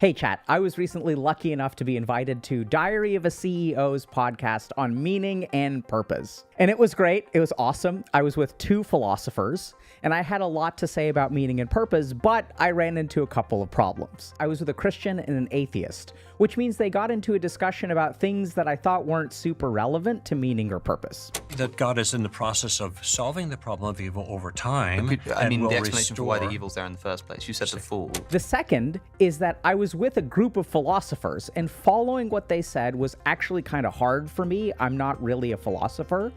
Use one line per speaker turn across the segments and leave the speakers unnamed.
Hey chat, I was recently lucky enough to be invited to Diary of a CEO's podcast on meaning and purpose. And it was great. It was awesome. I was with two philosophers, and I had a lot to say about meaning and purpose, but I ran into a couple of problems. I was with a Christian and an atheist, which means they got into a discussion about things that I thought weren't super relevant to meaning or purpose.
That God is in the process of solving the problem of evil over time.
The explanation
restore.
for why the evil's there in the first place. You said the fall.
The second is that I was with a group of philosophers, and following what they said was actually kind of hard for me. I'm not really a philosopher.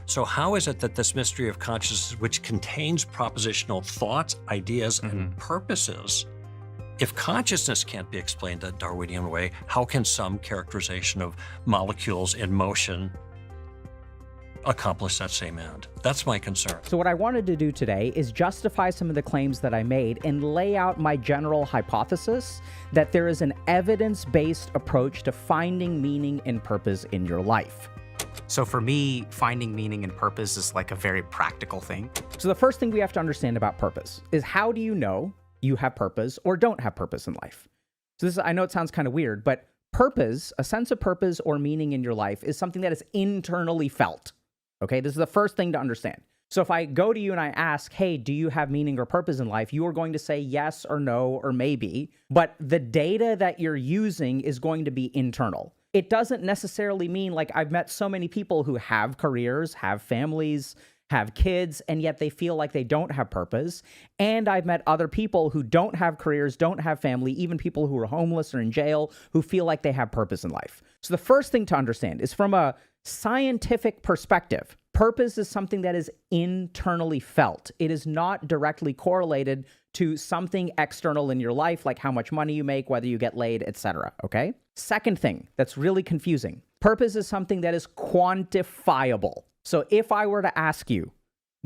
So how is it that this mystery of consciousness, which contains propositional thoughts, ideas, and purposes, if consciousness can't be explained a Darwinian way, how can some characterization of molecules in motion accomplish that same end? That's my concern.
So what I wanted to do today is justify some of the claims that I made and lay out my general hypothesis that there is an evidence-based approach to finding meaning and purpose in your life.
So for me, finding meaning and purpose is like a very practical thing.
So the first thing we have to understand about purpose is, how do you know you have purpose or don't have purpose in life? So this is, I know it sounds kind of weird, but purpose, a sense of purpose or meaning in your life, is something that is internally felt. Okay, this is the first thing to understand. So if I go to you and I ask, hey, do you have meaning or purpose in life? You are going to say yes or no or maybe, but the data that you're using is going to be internal. It doesn't necessarily mean, like, I've met so many people who have careers, have families, have kids, and yet they feel like they don't have purpose. And I've met other people who don't have careers, don't have family, even people who are homeless or in jail, who feel like they have purpose in life. So the first thing to understand is, from a scientific perspective, purpose is something that is internally felt. It is not directly correlated to something external in your life, like how much money you make, whether you get laid, etc. Okay? Second thing that's really confusing, purpose is something that is quantifiable. So if I were to ask you,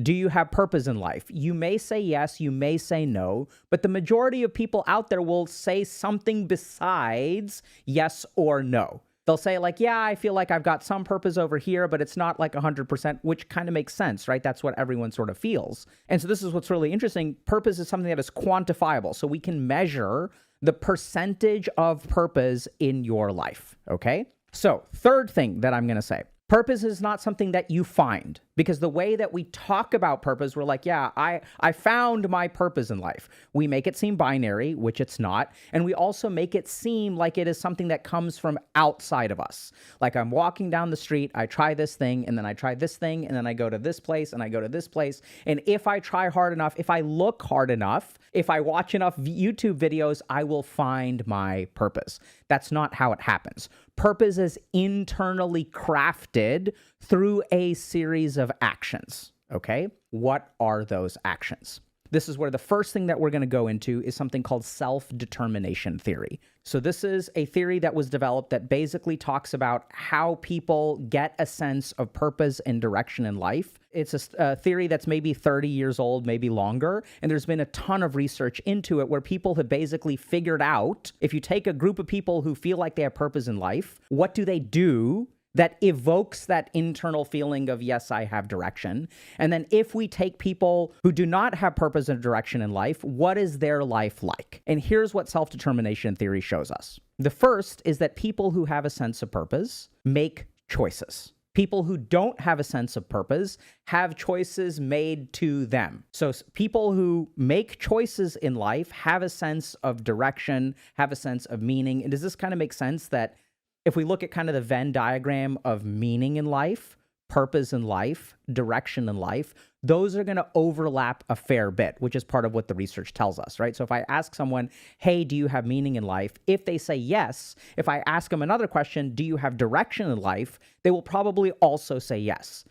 do you have purpose in life? You may say yes, you may say no, but the majority of people out there will say something besides yes or no. They'll say, like, yeah, I feel like I've got some purpose over here, but it's not like 100%, which kind of makes sense, right? That's what everyone sort of feels. And so this is what's really interesting. Purpose is something that is quantifiable. So we can measure the percentage of purpose in your life, okay? So third thing that I'm going to say, purpose is not something that you find, because the way that we talk about purpose, we're like, yeah, I found my purpose in life. We make it seem binary, which it's not. And we also make it seem like it is something that comes from outside of us. Like, I'm walking down the street, I try this thing, and then I try this thing, and then I go to this place, and I go to this place. And if I try hard enough, if I look hard enough, if I watch enough YouTube videos, I will find my purpose. That's not how it happens. Purpose is internally crafted through a series of actions, okay? What are those actions? This is where the first thing that we're going to go into is something called self-determination theory. So this is a theory that was developed that basically talks about how people get a sense of purpose and direction in life. It's a theory that's maybe 30 years old, maybe longer, and there's been a ton of research into it where people have basically figured out, if you take a group of people who feel like they have purpose in life, what do they do that evokes that internal feeling of, yes, I have direction? And then if we take people who do not have purpose and direction in life, what is their life like? And here's what self-determination theory shows us. The first is that people who have a sense of purpose make choices. People who don't have a sense of purpose have choices made to them. So people who make choices in life have a sense of direction, have a sense of meaning. And does this kind of make sense that if we look at kind of the Venn diagram of meaning in life, purpose in life, direction in life, those are going to overlap a fair bit, which is part of what the research tells us, right? So if I ask someone, hey, do you have meaning in life? If they say yes, if I ask them another question, do you have direction in life? They will probably also say yes.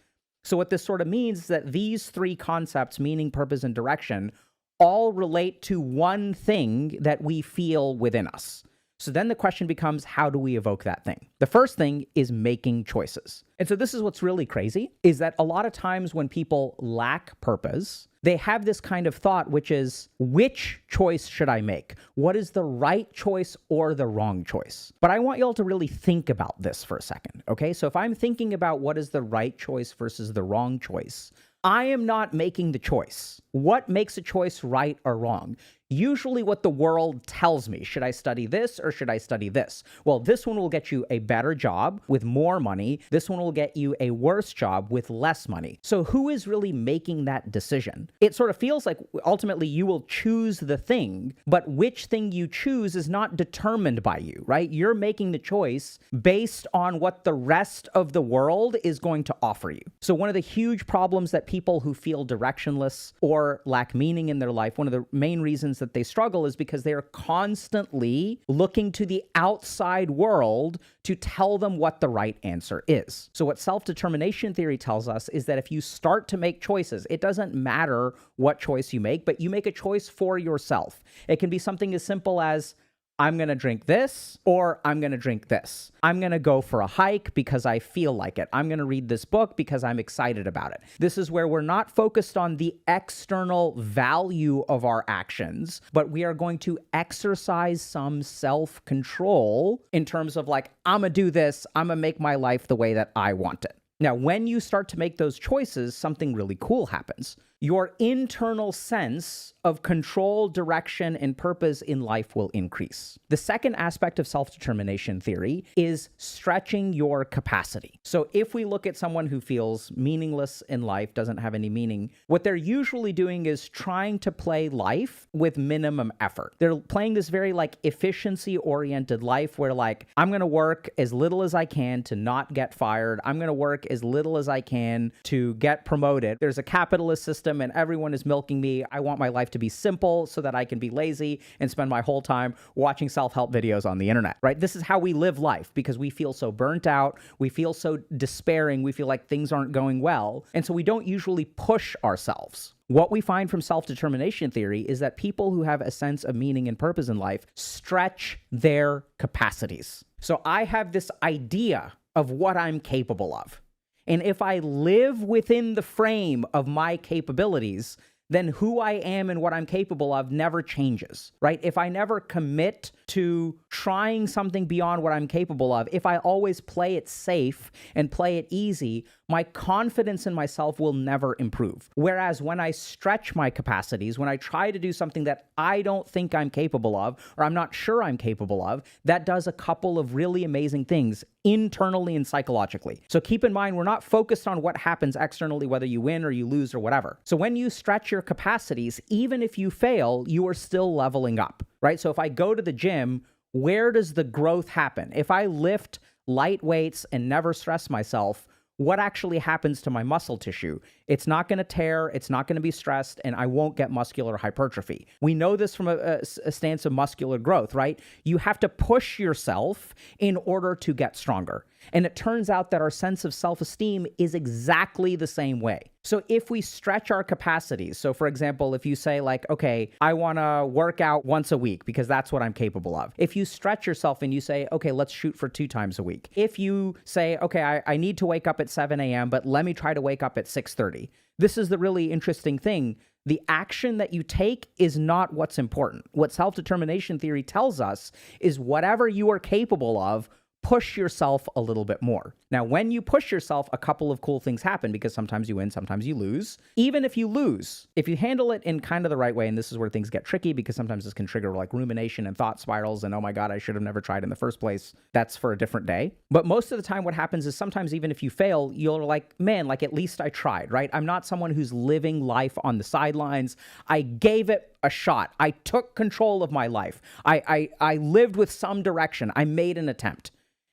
So what this sort of means is that these three concepts, meaning, purpose, and direction, all relate to one thing that we feel within us. So then the question becomes, how do we evoke that thing? The first thing is making choices. And so this is what's really crazy, is that a lot of times when people lack purpose, they have this kind of thought, which is, which choice should I make? What is the right choice or the wrong choice? But I want y'all to really think about this for a second, okay? So if I'm thinking about what is the right choice versus the wrong choice, I am not making the choice. What makes a choice right or wrong? usually what the world tells me. Should I study this or should I study this? Well, this one will get you a better job with more money. This one will get you a worse job with less money. So who is really making that decision? It sort of feels like ultimately you will choose the thing, but which thing you choose is not determined by you, right? You're making the choice based on what the rest of the world is going to offer you. So one of the huge problems that people who feel directionless or lack meaning in their life, one of the main reasons that they struggle is because they are constantly looking to the outside world to tell them what the right answer is. So what self-determination theory tells us is that if you start to make choices, it doesn't matter what choice you make, but you make a choice for yourself. It can be something as simple as, I'm going to drink this, or I'm going to drink this. I'm going to go for a hike because I feel like it. I'm going to read this book because I'm excited about it. This is where we're not focused on the external value of our actions, but we are going to exercise some self-control in terms of like, I'm going to do this. I'm going to make my life the way that I want it. Now, when you start to make those choices, something really cool happens. Your internal sense of control, direction, and purpose in life will increase. The second aspect of self-determination theory is stretching your capacity. So if we look at someone who feels meaningless in life, doesn't have any meaning, what they're usually doing is trying to play life with minimum effort. They're playing this very like efficiency-oriented life where like, I'm going to work as little as I can to not get fired. I'm going to work as little as I can to get promoted. There's a capitalist system and everyone is milking me. I want my life to be simple so that I can be lazy and spend my whole time watching self-help videos on the internet, right? This is how we live life because we feel so burnt out. We feel so despairing. We feel like things aren't going well. And so we don't usually push ourselves. What we find from self-determination theory is that people who have a sense of meaning and purpose in life stretch their capacities. So I have this idea of what I'm capable of. And if I live within the frame of my capabilities, then who I am and what I'm capable of never changes, right? If I never commit to trying something beyond what I'm capable of, if I always play it safe and play it easy, my confidence in myself will never improve. Whereas when I stretch my capacities, when I try to do something that I don't think I'm capable of, or I'm not sure I'm capable of, that does a couple of really amazing things internally and psychologically. So keep in mind, we're not focused on what happens externally, whether you win or you lose or whatever. So when you stretch your capacities, even if you fail, you are still leveling up, right? So if I go to the gym, where does the growth happen? If I lift light weights and never stress myself, what actually happens to my muscle tissue? It's not going to tear, it's not going to be stressed, and I won't get muscular hypertrophy. We know this from a stance of muscular growth, right? You have to push yourself in order to get stronger. And it turns out that our sense of self-esteem is exactly the same way. So if we stretch our capacities, so for example, if you say like, okay, I want to work out once a week because that's what I'm capable of. If you stretch yourself and you say, okay, let's shoot for 2 times a week. If you say, okay, I need to wake up at 7 a.m., but let me try to wake up at 6:30. This is the really interesting thing. The action that you take is not what's important. What self-determination theory tells us is whatever you are capable of, push yourself a little bit more. Now, when you push yourself, a couple of cool things happen because sometimes you win, sometimes you lose. Even if you lose, if you handle it in kind of the right way, and this is where things get tricky because sometimes this can trigger like rumination and thought spirals and, oh my God, I should have never tried in the first place. That's for a different day. But most of the time what happens is sometimes even if you fail, you're like, man, like at least I tried, right? I'm not someone who's living life on the sidelines. I gave it a shot. I took control of my life. I lived with some direction. I made an attempt.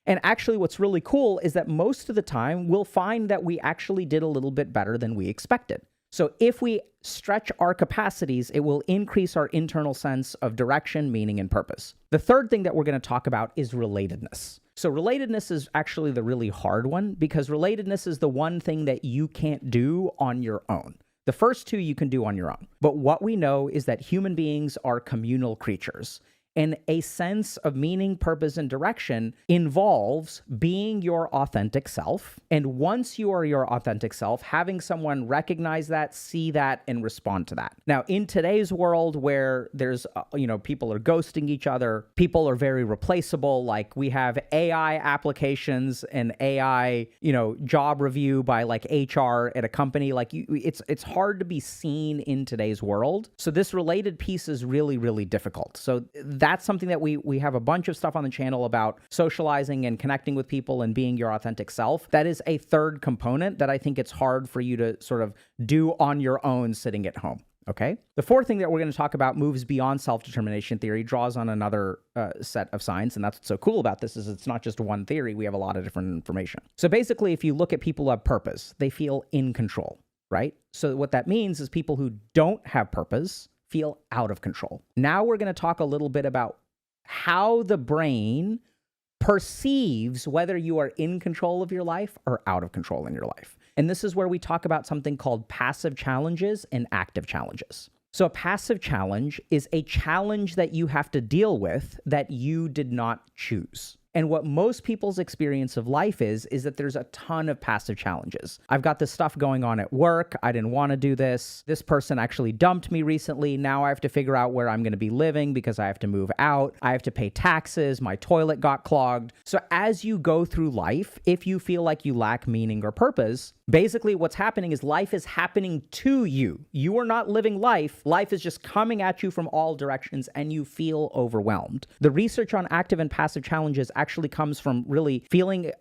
And actually what's really cool is that most of the time we'll find that we actually did a little bit better than we expected. So if we stretch our capacities, it will increase our internal sense of direction, meaning, and purpose. The third thing that we're going to talk about is relatedness. So relatedness is actually the really hard one because relatedness is the one thing that you can't do on your own. The first two you can do on your own. But what we know is that human beings are communal creatures. And a sense of meaning, purpose, and direction involves being your authentic self. And once you are your authentic self, having someone recognize that, see that, and respond to that. Now, in today's world where there's, people are ghosting each other, people are very replaceable. Like we have AI applications and AI, job review by like HR at a company. Like it's hard to be seen in today's world. So this related piece is really, really difficult. So that's something that we have a bunch of stuff on the channel about socializing and connecting with people and being your authentic self. That is a third component that I think it's hard for you to sort of do on your own sitting at home. Okay. The fourth thing that we're going to talk about moves beyond self-determination theory, draws on another set of science. And that's what's so cool about this is it's not just one theory. We have a lot of different information. So basically, if you look at people who have purpose, they feel in control, right? So what that means is people who don't have purpose feel out of control. Now we're going to talk a little bit about how the brain perceives whether you are in control of your life or out of control in your life. And this is where we talk about something called passive challenges and active challenges. So a passive challenge is a challenge that you have to deal with that you did not choose. And what most people's experience of life is that there's a ton of passive challenges. I've got this stuff going on at work. I didn't want to do this. This person actually dumped me recently. Now I have to figure out where I'm going to be living because I have to move out. I have to pay taxes. My toilet got clogged. So as you go through life, if you feel like you lack meaning or purpose, basically what's happening is life is happening to you. You are not living life. Life is just coming at you from all directions and you feel overwhelmed. The research on active and passive challenges actually comes from really feeling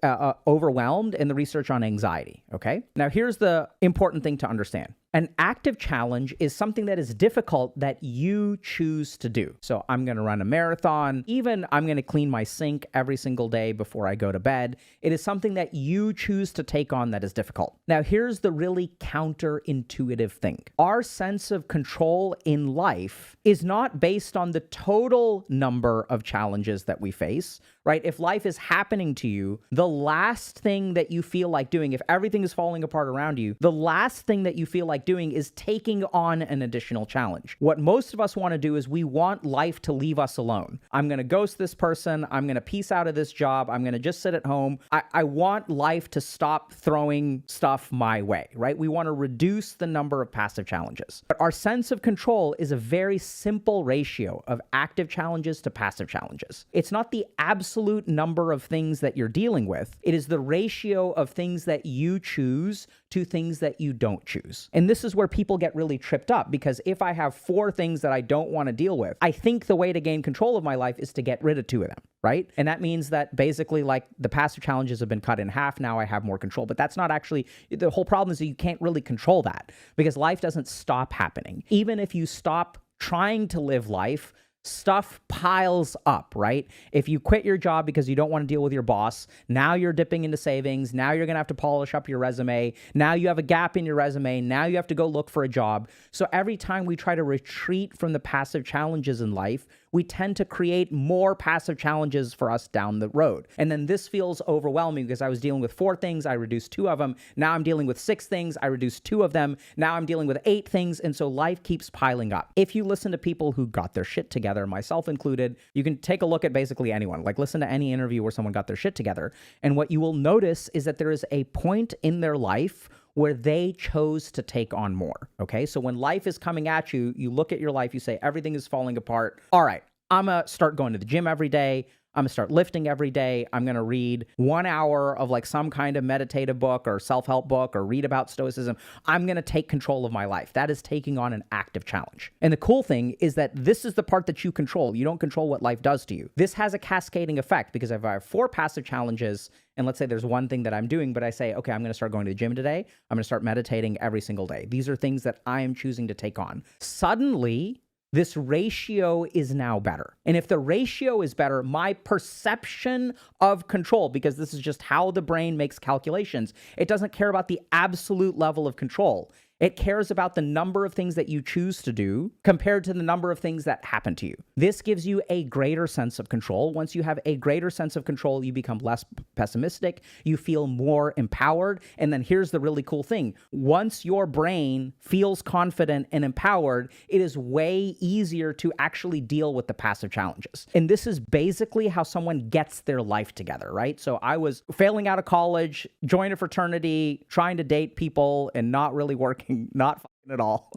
overwhelmed and the research on anxiety, okay? Now, here's the important thing to understand. An active challenge is something that is difficult that you choose to do. So I'm going to run a marathon. Even I'm going to clean my sink every single day before I go to bed. It is something that you choose to take on that is difficult. Now, here's the really counterintuitive thing. Our sense of control in life is not based on the total number of challenges that we face, right? If life is happening to you, the last thing that you feel like doing, if everything is falling apart around you, the last thing that you feel like doing is taking on an additional challenge. What most of us want to do is we want life to leave us alone. I'm going to ghost this person. I'm going to peace out of this job. I'm going to just sit at home. I want life to stop throwing stuff my way, right? We want to reduce the number of passive challenges. But our sense of control is a very simple ratio of active challenges to passive challenges. It's not the absolute number of things that you're dealing with. It is the ratio of things that you choose to things that you don't choose. And this is where people get really tripped up, because if I have 4 things that I don't want to deal with, I think the way to gain control of my life is to get rid of 2 of them, right? And that means that basically like the passive challenges have been cut in half. Now I have more control, but that's not actually, the whole problem is that you can't really control that because life doesn't stop happening. Even if you stop trying to live life, stuff piles up, right? If you quit your job because you don't want to deal with your boss, now you're dipping into savings. Now you're going to have to polish up your resume. Now you have a gap in your resume. Now you have to go look for a job. So every time we try to retreat from the passive challenges in life, we tend to create more passive challenges for us down the road. And then this feels overwhelming because I was dealing with 4 things. I reduced 2 of them. Now I'm dealing with 6 things. I reduced 2 of them. Now I'm dealing with 8 things. And so life keeps piling up. If you listen to people who got their shit together, myself included, you can take a look at basically anyone. Like listen to any interview where someone got their shit together. And what you will notice is that there is a point in their life where they chose to take on more, okay? So when life is coming at you, you look at your life, you say, everything is falling apart. All right, I'm gonna start going to the gym every day. I'm gonna start lifting every day. I'm gonna read 1 hour of like some kind of meditative book or self-help book or read about stoicism. I'm gonna take control of my life. That is taking on an active challenge. And the cool thing is that this is the part that you control. You don't control what life does to you. This has a cascading effect because if I have 4 passive challenges, and let's say there's one thing that I'm doing, but I say, okay, I'm going to start going to the gym today. I'm going to start meditating every single day. These are things that I am choosing to take on. Suddenly, this ratio is now better. And if the ratio is better, my perception of control, because this is just how the brain makes calculations, it doesn't care about the absolute level of control. It cares about the number of things that you choose to do compared to the number of things that happen to you. This gives you a greater sense of control. Once you have a greater sense of control, you become less pessimistic, you feel more empowered. And then here's the really cool thing. Once your brain feels confident and empowered, it is way easier to actually deal with the passive challenges. And this is basically how someone gets their life together, right? So I was failing out of college, joined a fraternity, trying to date people and not really working, not fucking at all,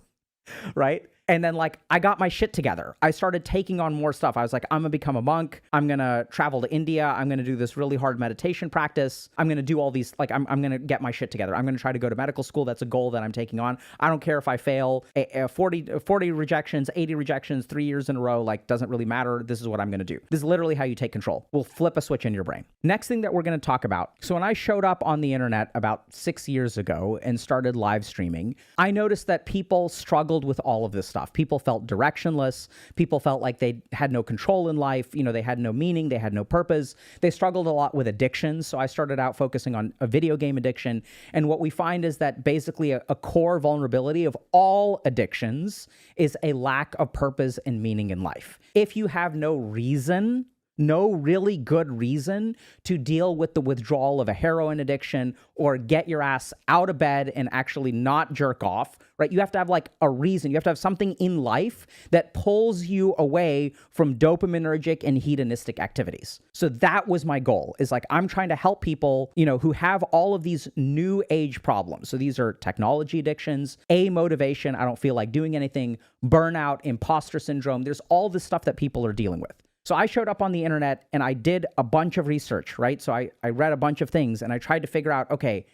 right? And then like I got my shit together. I started taking on more stuff. I was like, I'm gonna become a monk. I'm gonna travel to India. I'm gonna do this really hard meditation practice. I'm gonna do all these, like I'm gonna get my shit together. I'm gonna try to go to medical school. That's a goal that I'm taking on. I don't care if I fail 40 rejections, 80 rejections, 3 years in a row, like doesn't really matter. This is what I'm gonna do. This is literally how you take control. We'll flip a switch in your brain. Next thing that we're gonna talk about. So when I showed up on the internet about 6 years ago and started live streaming, I noticed that people struggled with all of this stuff. People felt directionless. People felt like they had no control in life. You know, they had no meaning. They had no purpose. They struggled a lot with addictions. So I started out focusing on a video game addiction. And what we find is that basically a core vulnerability of all addictions is a lack of purpose and meaning in life. If you have no reason, no really good reason to deal with the withdrawal of a heroin addiction or get your ass out of bed and actually not jerk off, right? You have to have like a reason. You have to have something in life that pulls you away from dopaminergic and hedonistic activities. So that was my goal, is like, I'm trying to help people, you know, who have all of these new age problems. So these are technology addictions, amotivation, I don't feel like doing anything, burnout, imposter syndrome. There's all this stuff that people are dealing with. So I showed up on the internet and I did a bunch of research, right? So I read a bunch of things and I tried to figure out, okay,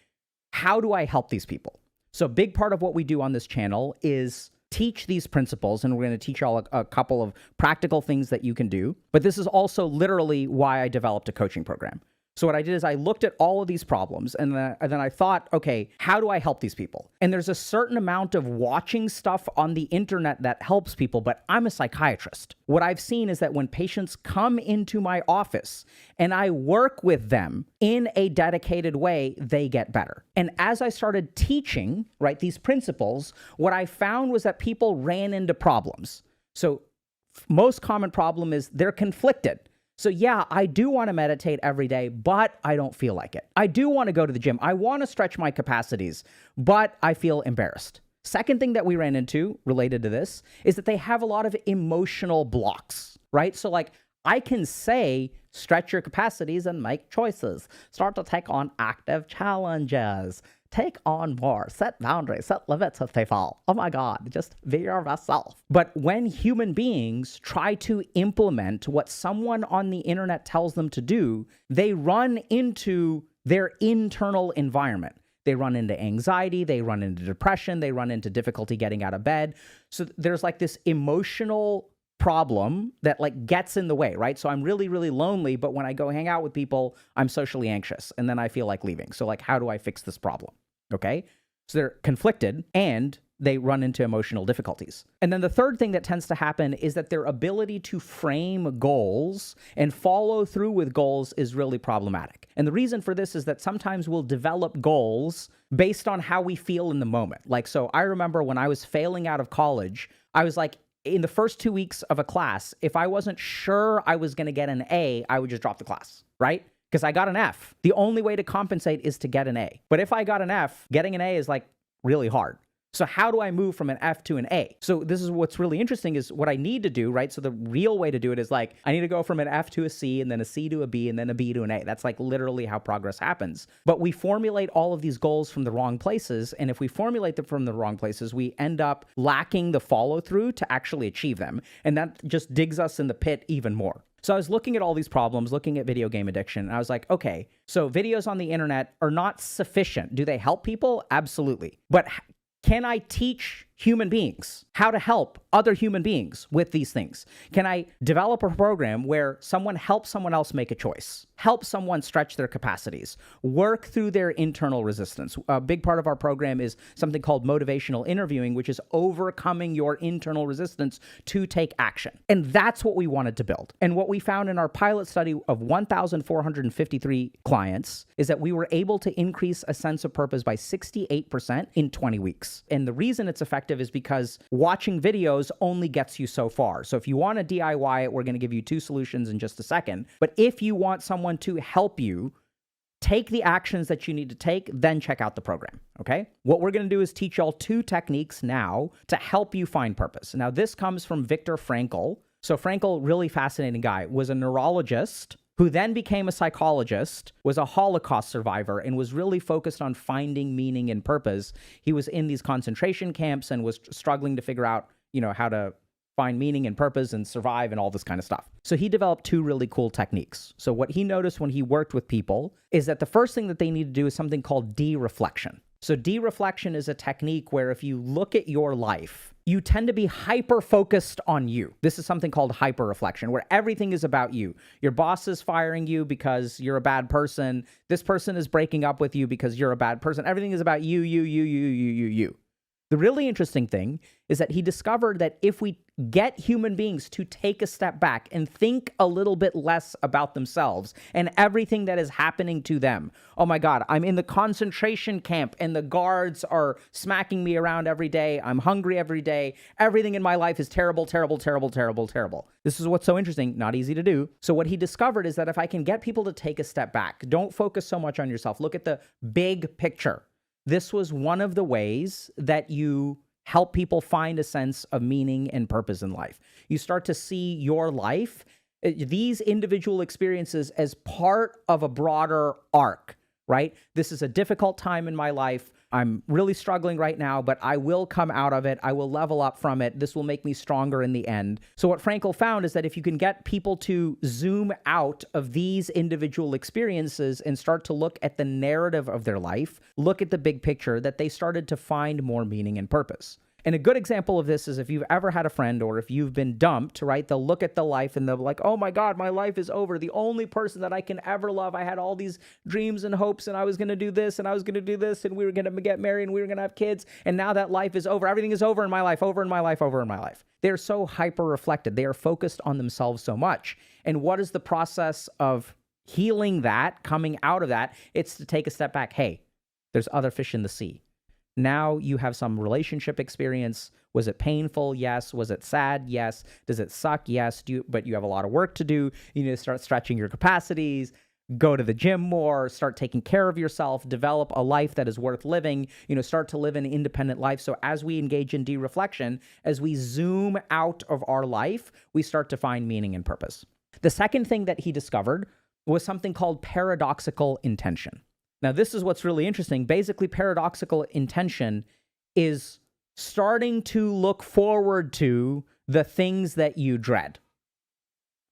how do I help these people? So a big part of what we do on this channel is teach these principles, and we're going to teach y'all a couple of practical things that you can do. But this is also literally why I developed a coaching program. So what I did is I looked at all of these problems and then I thought, okay, how do I help these people? And there's a certain amount of watching stuff on the internet that helps people, but I'm a psychiatrist. What I've seen is that when patients come into my office and I work with them in a dedicated way, they get better. And as I started teaching, right, these principles, what I found was that people ran into problems. So most common problem is they're conflicted. So yeah, I do want to meditate every day, but I don't feel like it. I do want to go to the gym. I want to stretch my capacities, but I feel embarrassed. Second thing that we ran into related to this is that they have a lot of emotional blocks, right? So like I can say, stretch your capacities and make choices. Start to take on active challenges. Take on more, set boundaries, set limits with people. Oh my God, just be your best self. But when human beings try to implement what someone on the internet tells them to do, they run into their internal environment. They run into anxiety, they run into depression, they run into difficulty getting out of bed. So there's like this emotional problem that like gets in the way, right? So I'm really, really lonely, but when I go hang out with people, I'm socially anxious and then I feel like leaving. So like, how do I fix this problem? Okay. So they're conflicted and they run into emotional difficulties. And then the third thing that tends to happen is that their ability to frame goals and follow through with goals is really problematic. And the reason for this is that sometimes we'll develop goals based on how we feel in the moment. Like, so I remember when I was failing out of college, I was like, in the first 2 weeks of a class, if I wasn't sure I was going to get an A, I would just drop the class, right? Because I got an F. The only way to compensate is to get an A. But if I got an F, getting an A is like really hard. So how do I move from an F to an A? So this is what's really interesting is what I need to do, right? So the real way to do it is like, I need to go from an F to a C and then a C to a B and then a B to an A. That's like literally how progress happens. But we formulate all of these goals from the wrong places. And if we formulate them from the wrong places, we end up lacking the follow through to actually achieve them. And that just digs us in the pit even more. So I was looking at all these problems, looking at video game addiction, and I was like, okay, so videos on the internet are not sufficient. Do they help people? Absolutely. But can I teach human beings, how to help other human beings with these things? Can I develop a program where someone helps someone else make a choice, help someone stretch their capacities, work through their internal resistance? A big part of our program is something called motivational interviewing, which is overcoming your internal resistance to take action. And that's what we wanted to build. And what we found in our pilot study of 1,453 clients is that we were able to increase a sense of purpose by 68% in 20 weeks. And the reason it's effective is because watching videos only gets you so far. So if you want to DIY it, we're going to give you 2 solutions in just a second. But if you want someone to help you take the actions that you need to take, then check out the program, okay? What we're going to do is teach y'all 2 techniques now to help you find purpose. Now, this comes from Viktor Frankl. So Frankl, really fascinating guy, was a neurologist who then became a psychologist, was a Holocaust survivor, and was really focused on finding meaning and purpose. He was in these concentration camps and was struggling to figure out, how to find meaning and purpose and survive and all this kind of stuff. So he developed 2 really cool techniques. So what he noticed when he worked with people is that the first thing that they need to do is something called de-reflection. So de-reflection is a technique where if you look at your life, you tend to be hyper-focused on you. This is something called hyper-reflection, where everything is about you. Your boss is firing you because you're a bad person. This person is breaking up with you because you're a bad person. Everything is about you. The really interesting thing is that he discovered that if we get human beings to take a step back and think a little bit less about themselves and everything that is happening to them. Oh my God, I'm in the concentration camp and the guards are smacking me around every day. I'm hungry every day. Everything in my life is terrible, terrible, terrible, terrible, terrible. This is what's so interesting, not easy to do. So what he discovered is that if I can get people to take a step back, don't focus so much on yourself. Look at the big picture. This was one of the ways that you help people find a sense of meaning and purpose in life. You start to see your life, these individual experiences, as part of a broader arc, right? This is a difficult time in my life. I'm really struggling right now, but I will come out of it. I will level up from it. This will make me stronger in the end. So what Frankl found is that if you can get people to zoom out of these individual experiences and start to look at the narrative of their life, look at the big picture, that they started to find more meaning and purpose. And a good example of this is if you've ever had a friend or if you've been dumped, right? They'll look at the life and they'll be like, oh my God, my life is over. The only person that I can ever love. I had all these dreams and hopes and I was going to do this and I was going to do this and we were going to get married and we were going to have kids. And now that life is over. Everything is over in my life, over in my life, over in my life. They're so hyper-reflected. They are focused on themselves so much. And what is the process of healing that, coming out of that? It's to take a step back. Hey, there's other fish in the sea. Now you have some relationship experience. Was it painful? Yes. Was it sad? Yes. Does it suck? Yes. But you have a lot of work to do. You need to start stretching your capacities, go to the gym more, start taking care of yourself, develop a life that is worth living, start to live an independent life. So as we engage in de-reflection, as we zoom out of our life, we start to find meaning and purpose. The second thing that he discovered was something called paradoxical intention. Now, this is what's really interesting. Basically, paradoxical intention is starting to look forward to the things that you dread.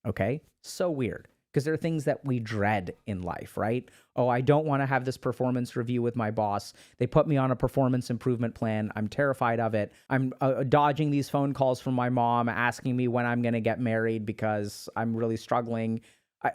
Okay? So weird, because there are things that we dread in life, right? Oh, I don't want to have this performance review with my boss. They put me on a performance improvement plan. I'm terrified of it. I'm dodging these phone calls from my mom asking me when I'm going to get married because I'm really struggling.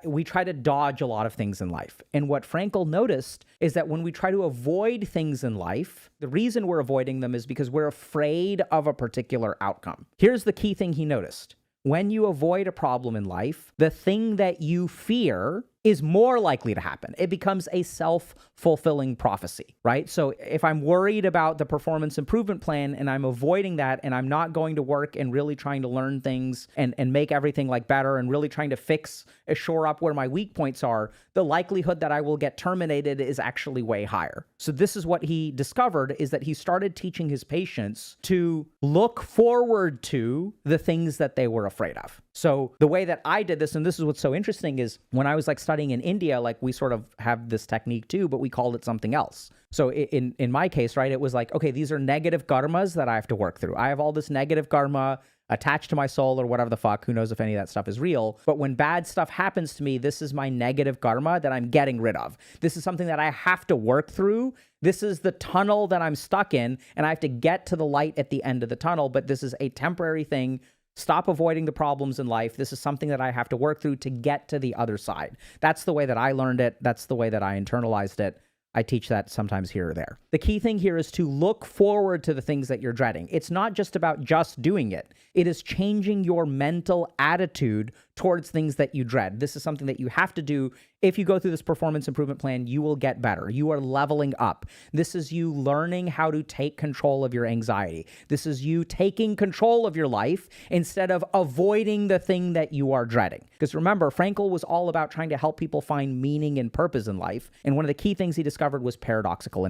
We try to dodge a lot of things in life. And what Frankl noticed is that when we try to avoid things in life, the reason we're avoiding them is because we're afraid of a particular outcome. Here's the key thing he noticed. When you avoid a problem in life, the thing that you fear is more likely to happen. It becomes a self-fulfilling prophecy, right? So if I'm worried about the performance improvement plan and I'm avoiding that and I'm not going to work and really trying to learn things and make everything like better and really trying to shore up where my weak points are, the likelihood that I will get terminated is actually way higher. So this is what he discovered, is that he started teaching his patients to look forward to the things that they were afraid of. So the way that I did this, and this is what's so interesting, is when I was studying in India, we sort of have this technique too, but we called it something else. So in my case, right, it was okay, these are negative karmas that I have to work through. I have all this negative karma. attached to my soul or whatever the fuck. Who knows if any of that stuff is real. But when bad stuff happens to me, this is my negative karma that I'm getting rid of. This is something that I have to work through. This is the tunnel that I'm stuck in, and I have to get to the light at the end of the tunnel. But this is a temporary thing. Stop avoiding the problems in life. This is something that I have to work through to get to the other side. That's the way that I learned it. That's the way that I internalized it. I teach that sometimes here or there. The key thing here is to look forward to the things that you're dreading. It's not just about just doing it. It is changing your mental attitude towards things that you dread. This is something that you have to do. If you go through this performance improvement plan, you will get better. You are leveling up. This is you learning how to take control of your anxiety. This is you taking control of your life instead of avoiding the thing that you are dreading. Because remember, Frankl was all about trying to help people find meaning and purpose in life. And one of the key things he discovered was paradoxical intent.